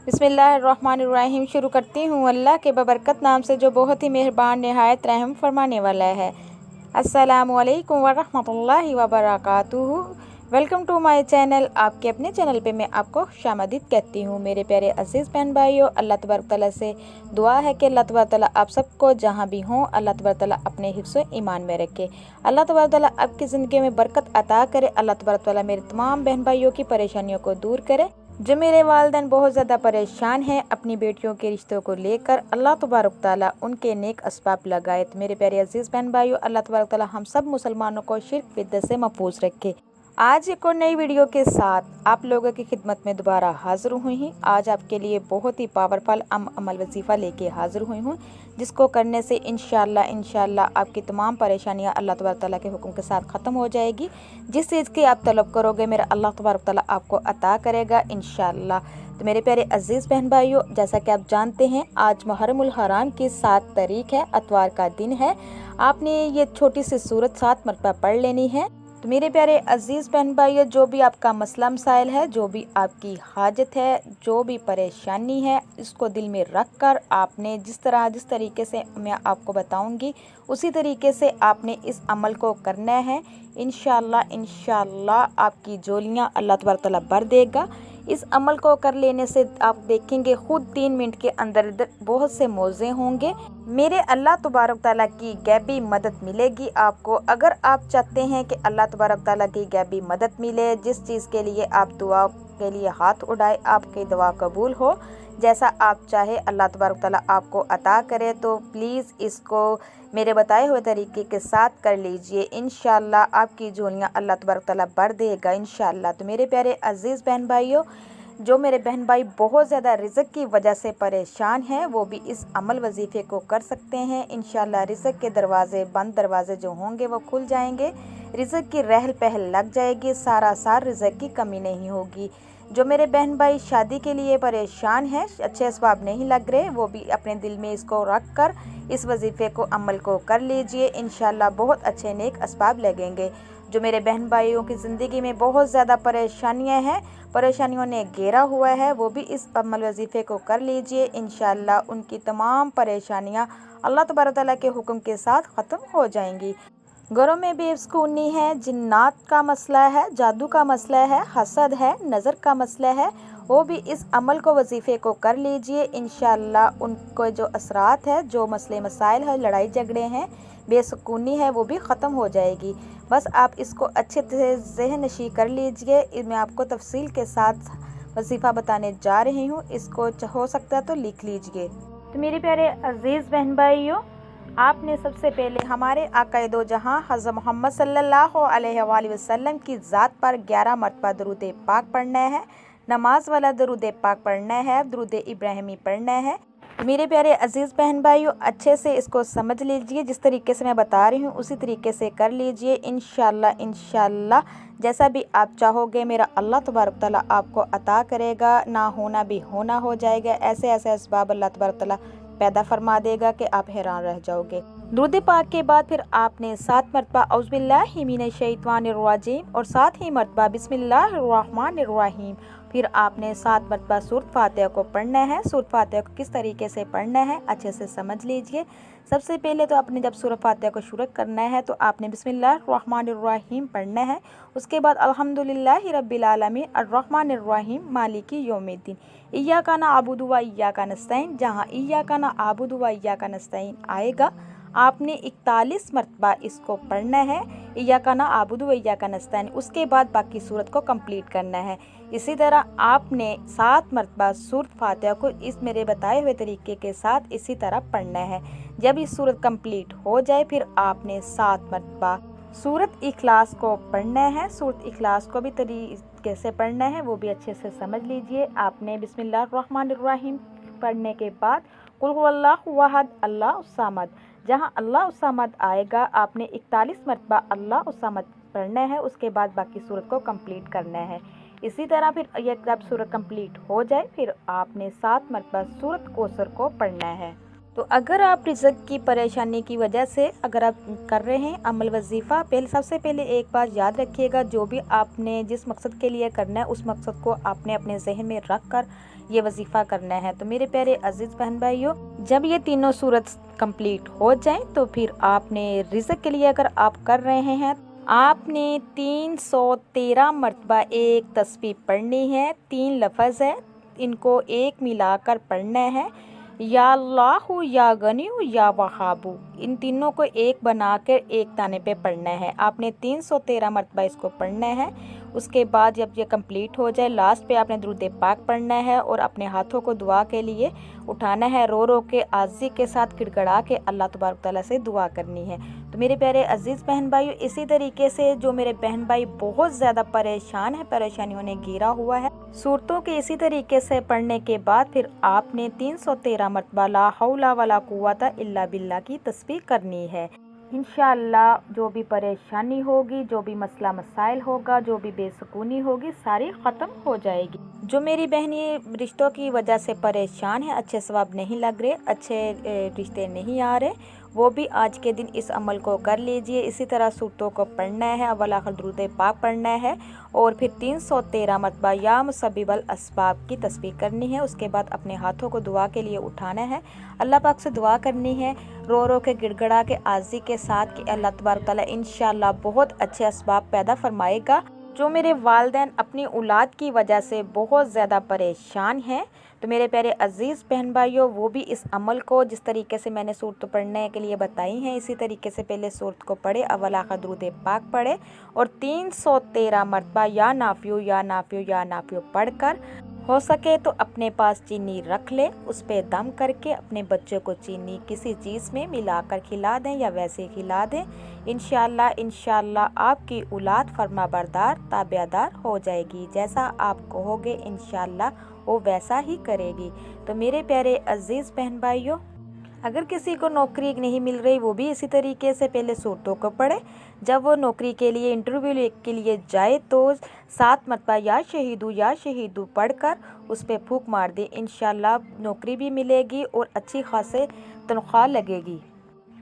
बिस्मिल्लाहिर्रहमानिर्रहीम। शुरू करती हूँ अल्लाह के बबरकत नाम से जो बहुत ही मेहरबान निहायत रहम फरमाने वाला है। अस्सलामु अलैकुम वरहमतुल्लाहि वबरकातुहू। Welcome to my channel. आपके अपने चैनल पे मैं आपको खुशामदीद कहती हूँ। मेरे प्यारे अजीज़ बहन भाइयों, अल्लाह तबारक तआला से दुआ है कि अल्लाह तबारक तआला आप सबको जहाँ भी हों अल्लाह तबारक तआला अपने हिफ्ज़ ईमान में रखे। अल्लाह तबारक तआला आपकी ज़िंदगी में बरकत अता करे। अल्लाह तबारक तआला मेरे तमाम बहन भाइयों की परेशानियों को दूर करे। जो मेरे वालिदैन बहुत ज़्यादा परेशान हैं अपनी बेटियों के रिश्तों को लेकर, अल्लाह तबारक तआला उनके नेक असबाब लगाए। तो मेरे प्यारे अजीज़ बहन भाइयों, अल्लाह तबारक तआला हम सब मुसलमानों को शिर्क बिदअत से महफूज रखे। आज एक और नई वीडियो के साथ आप लोगों की खिदमत में दोबारा हाज़िर हुई हूँ। आज आपके लिए बहुत ही पावरफुल अमल वजीफ़ा लेके हाज़िर हुई हूँ, जिसको करने से इंशाअल्लाह आपकी तमाम परेशानियाँ अल्लाह तबारक तआला के हुक्म के साथ ख़त्म हो जाएगी। जिस चीज़ की आप तलब करोगे मेरा अल्लाह तबारक तआला आपको अता करेगा इंशाअल्लाह। तो मेरे प्यारे अजीज़ बहन भाइयों, जैसा कि आप जानते हैं आज मुहर्रमुल हराम की 7 तारीख है, अतवार का दिन है। आपने ये छोटी सी सूरत 7 मरतबा पढ़ लेनी है। तो मेरे प्यारे अजीज़ बहन भाइयों, जो भी आपका मसला मसाइल है, जो भी आपकी हाजत है, जो भी परेशानी है, इसको दिल में रख कर आपने जिस तरीके से मैं आपको बताऊंगी उसी तरीके से आपने इस अमल को करना है। इंशाअल्लाह आपकी झोलियाँ अल्लाह तबारक तआला भर देगा। इस अमल को कर लेने से आप देखेंगे खुद 3 मिनट के अंदर बहुत से मौजे होंगे। मेरे अल्लाह तबारक तआला की गैबी मदद मिलेगी आपको। अगर आप चाहते हैं कि अल्लाह तबारक तआला की गैबी मदद मिले, जिस चीज़ के लिए आप दुआ के लिए हाथ उठाए आपकी दुआ कबूल हो, जैसा आप चाहे अल्लाह तबारक तआला आपको अता करे, तो प्लीज़ इसको मेरे बताए हुए तरीके के साथ कर लीजिए। इंशाअल्लाह आपकी झोलियाँ अल्लाह तबारक तआला भर देगा इंशाअल्लाह। तो मेरे प्यारे अजीज़ बहन भाइयों, जो मेरे बहन भाई बहुत ज़्यादा रिज़्क़ की वजह से परेशान हैं, वो भी इस अमल वजीफ़े को कर सकते हैं। इंशाअल्लाह रिज़्क़ के दरवाज़े, बंद दरवाज़े जो होंगे वो खुल जाएंगे, रिज़्क़ की रहल पहल लग जाएगी, सारा रिज़्क़ की कमी नहीं होगी। जो मेरे बहन भाई शादी के लिए परेशान हैं, अच्छे असबाब नहीं लग रहे, वो भी अपने दिल में इसको रख कर इस वजीफ़े को अमल को कर लीजिए। इंशाअल्लाह बहुत अच्छे नेक असबाब लगेंगे। जो मेरे बहन भाइयों की ज़िंदगी में बहुत ज़्यादा परेशानियां हैं, परेशानियों ने घेरा हुआ है, वो भी इस अमल वजीफ़े को कर लीजिए। इंशाअल्लाह उनकी तमाम परेशानियां अल्लाह तबारक तआला के हुक्म के साथ ख़त्म हो जाएंगी। घरों में बेसुकूनी है, जिन्नात का मसला है, जादू का मसला है, हसद है, नज़र का मसला है, वो भी इस अमल को वजीफ़े को कर लीजिए। इंशाअल्लाह उनको जो असरात है, जो मसले मसाइल है, लड़ाई झगड़े हैं, बेसुकूनी है, वो भी ख़त्म हो जाएगी। बस आप इसको अच्छे से ज़हन नशी कर लीजिए। मैं आपको तफसील के साथ वजीफ़ा बताने जा रही हूँ, इसको हो सकता है तो लिख लीजिए। तो मेरे प्यारे अजीज़ बहन भाइयों, आपने सबसे पहले हमारे आक़ाए दो जहाँ हज़रत मोहम्मद सल्लल्लाहु अलैहि वसल्लम की ज़ात पर 11 मरतबा दरूद पाक पढ़ना है। नमाज वाला दरूद पाक पढ़ना है, दरूद इब्राहिमी पढ़ना है। मेरे प्यारे अजीज़ बहन भाइयों, अच्छे से इसको समझ लीजिए। जिस तरीके से मैं बता रही हूँ उसी तरीके से कर लीजिए। इंशाअल्लाह जैसा भी आप चाहोगे मेरा अल्लाह तबारक तआला आपको अता करेगा। ना होना भी होना हो जाएगा। ऐसे असबाब अल्लाह तबारक तआला पैदा फरमा देगा कि आप हैरान रह जाओगे। दुरूद पाक के बाद फिर आपने 7 मरतबा औज़ुबिल्लाहि मिनश्शैतानिर्रजीम और 7 ही मरतबा बिस्मिल्लाहिर्रहमानिर्रहीम। फिर आपने 7 मरतबा सूरत फातिहा को पढ़ना है। सूरत फातिहा को किस तरीके से पढ़ना है अच्छे से समझ लीजिए। सबसे पहले तो आपने जब सूरत फातिहा को शुरू करना है तो आपने बिस्मिल्लाहिर्रहमानिर्रहीम पढ़ना है। उसके बाद अल्हम्दुलिल्लाहि रब्बिल आलमीन अर्रहमानिर्रहीम मालिकी यौमिद्दीन इय्याका नअबुदु व इय्याका नस्तईन। जहाँ इय्याका नअबुदु व इय्याका नस्तईन आएगा आपने 41 मरतबा इसको पढ़ना है, इय्याका नअबुदु व इय्याका नस्तईन। उसके बाद बाकी सूरत को कंप्लीट करना है। इसी तरह आपने 7 मरतबा सूरत फातिहा को इस मेरे बताए हुए तरीके के साथ इसी तरह पढ़ना है। जब इस सूरत कंप्लीट हो जाए फिर आपने 7 मरतबा सूरत इखलास को पढ़ना है। सूरत इखलास को भी तरीके से पढ़ना है, वो भी अच्छे से समझ लीजिए। आपने बिस्मिल्लाहिर्रहमानिर्रहीम पढ़ने के बाद कुल हुवल्लाहु अहद अल्लाहु समद, जहाँ अल्लाह समद आएगा आपने 41 मरतबा अल्लाह समद पढ़ना है। उसके बाद बाकी सूरत को कंप्लीट करना है। इसी तरह फिर जब सूरत कंप्लीट हो जाए फिर आपने 7 मरतबा सूरत कौसर को पढ़ना है। तो अगर आप रिज़्क की परेशानी की वजह से अगर आप कर रहे हैं अमल वजीफ़ा, सबसे पहले एक बात याद रखिएगा, जो भी आपने जिस मकसद के लिए करना है उस मकसद को आपने अपने जहन में रख कर ये वजीफ़ा करना है। तो मेरे प्यारे अजीज़ बहन भाइयों, जब ये तीनों सूरत कंप्लीट हो जाएं तो फिर आपने रिज़्क के लिए अगर आप कर रहे हैं आपने 313 मरतबा एक तस्बीह पढ़नी है। 3 लफ्ज़ है, इनको एक मिलाकर पढ़ना है, या अल्लाहु या गनियु या वहाबु, इन तीनों को एक बनाकर एक ताने पे पढ़ना है। आपने 313 मरतबा इसको पढ़ना है। उसके बाद जब ये कंप्लीट हो जाए लास्ट पे आपने दुरूद पाक पढ़ना है और अपने हाथों को दुआ के लिए उठाना है, रो रो के आज़ी के साथ गिड़गड़ा के अल्लाह तबारक तआला से दुआ करनी है। तो मेरे प्यारे अजीज़ बहन भाइयों, इसी तरीके से जो मेरे बहन भाई बहुत ज़्यादा परेशान है, परेशानियों ने घिरा हुआ है, सूरतों के इसी तरीके से पढ़ने के बाद फिर आपने 313 मरतबा ला हौला वला कुव्वता इल्ला बिल्ला की तस्बीह करनी है। इंशाअल्लाह जो भी परेशानी होगी, जो भी मसला मसाइल होगा, जो भी बेसुकूनी होगी, सारी ख़त्म हो जाएगी। जो मेरी बहनी रिश्तों की वजह से परेशान है, अच्छे सवाब नहीं लग रहे, अच्छे रिश्ते नहीं आ रहे, वो भी आज के दिन इस अमल को कर लीजिए। इसी तरह सूरतों को पढ़ना है, अव्वल आखिर दुरूद पाक पढ़ना है और फिर 313 मरतबा या मुसब्बिबल अस्बाब की तस्बीह करनी है। उसके बाद अपने हाथों को दुआ के लिए उठाना है, अल्लाह पाक से दुआ करनी है, रो रो के गिड़गड़ा के आज़ी के साथ कि अल्लाह तबारक तआला इंशाअल्लाह बहुत अच्छे अस्बाब पैदा फरमाएगा। जो मेरे वालिदैन अपनी औलाद की वजह से बहुत ज़्यादा परेशान हैं, तो मेरे प्यारे अजीज़ बहन भाइयों, वो भी इस अमल को जिस तरीके से मैंने सूरत पढ़ने के लिए बताई हैं, इसी तरीके से पहले सूरत को पढ़े, अव्वल आखिर दुरूद पाक पढ़े और 313 मरतबा या नाफियो या नाफियो या नाफियो पढ़कर हो सके तो अपने पास चीनी रख ले, उस पर दम करके अपने बच्चों को चीनी किसी चीज़ में मिलाकर खिला दें या वैसे खिला दें। इंशाअल्लाह आपकी औलाद फरमाबरदार ताबेदार हो जाएगी, जैसा आप कहोगे इंशाअल्लाह वो वैसा ही करेगी। तो मेरे प्यारे अजीज़ बहन भाइयों, अगर किसी को नौकरी नहीं मिल रही, वो भी इसी तरीके से पहले सूरतों को पढ़े। जब वो नौकरी के लिए इंटरव्यू के लिए जाए तो 7 मरतबा या शहीदू पढ़कर उस पर फूंक मार दे, इंशाअल्लाह नौकरी भी मिलेगी और अच्छी खासी तनख्वाह लगेगी।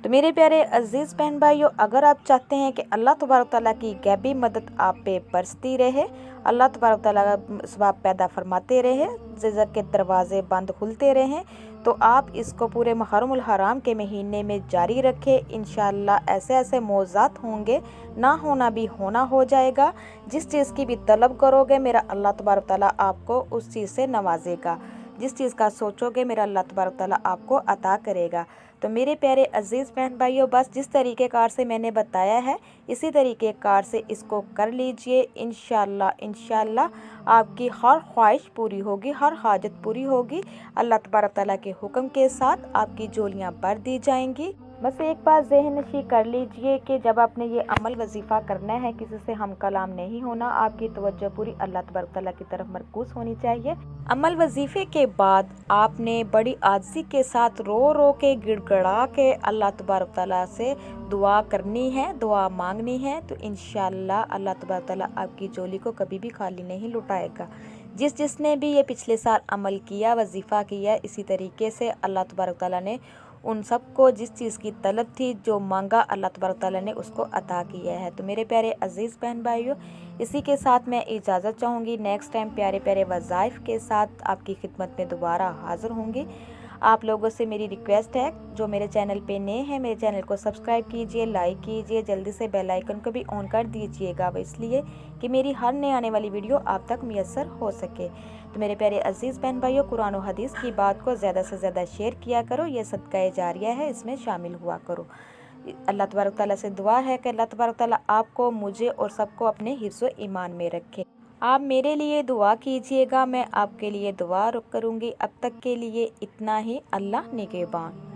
तो मेरे प्यारे अजीज़ बहन भाइयों, अगर आप चाहते हैं कि अल्लाह तबारक तआला की गैबी मदद आप पे बरसती रहे, अल्लाह तबारक तआला सवाब पैदा फरमाते रहे, रिज़्क़ के दरवाज़े बंद खुलते रहें, तो आप इसको पूरे मुहर्रमुल हराम के महीने में जारी रखें। इंशाअल्लाह ऐसे ऐसे मौज़ात होंगे, ना होना भी होना हो जाएगा। जिस चीज़ की भी तलब करोगे मेरा अल्लाह तबारक तआला आपको उस चीज़ से नवाजेगा, जिस चीज़ का सोचोगे मेरा अल्लाह तबारक तआला आपको अता करेगा। तो मेरे प्यारे अजीज़ बहन भाइयों, बस जिस तरीक़ेकार से मैंने बताया है इसी तरीक़ेकार से इसको कर लीजिए। इंशाअल्लाह आपकी हर ख्वाहिश पूरी होगी, हर हाजत पूरी होगी। अल्लाह तबारक तआला के हुक्म के साथ आपकी झोलियाँ भर दी जाएंगी। बस एक बात ज़हन नशी कर लीजिए कि जब आपने ये अमल वजीफ़ा करना है, किसी से हम कलाम नहीं होना, आपकी तवज्जो पूरी अल्लाह तबारक तआला की तरफ मरकूज़ होनी चाहिए। अमल वजीफ़े के बाद आपने बड़ी आजिज़ी के साथ रो रो के गिड़गड़ा के अल्लाह तबारक तआला से दुआ करनी है, दुआ मांगनी है। तो इंशाअल्लाह अल्लाह तबारक तआला आपकी झोली को कभी भी खाली नहीं लुटाएगा। जिसने भी ये पिछले साल अमल किया, वजीफ़ा किया, इसी तरीके से अल्लाह तबारक तआला ने उन सबको जिस चीज़ की तलब थी, जो मांगा, अल्लाह तबारक तआला ने उसको अता किया है। तो मेरे प्यारे अजीज़ बहन भाइयों, इसी के साथ मैं इजाज़त चाहूँगी। नेक्स्ट टाइम प्यारे प्यारे वज़ाइफ के साथ आपकी खिदमत में दोबारा हाज़िर होंगी। आप लोगों से मेरी रिक्वेस्ट है, जो मेरे चैनल पे नए हैं, मेरे चैनल को सब्सक्राइब कीजिए, लाइक कीजिए, जल्दी से बेल आइकन को भी ऑन कर दीजिएगा, वो इसलिए कि मेरी हर नई आने वाली वीडियो आप तक मुयस्सर हो सके। तो मेरे प्यारे अजीज़ बहन भाइयों, कुरान और हदीस की बात को ज़्यादा से ज़्यादा शेयर किया करो, ये सदका जारिया है, इसमें शामिल हुआ करो। अल्लाह तबारक तआला से दुआ है कि अल्लाह तबारक तआला आपको, मुझे और सबको अपने हिफ्ज़ व ईमान में रखे। आप मेरे लिए दुआ कीजिएगा, मैं आपके लिए दुआ करूँगी। अब तक के लिए इतना ही। अल्लाह निगहबान।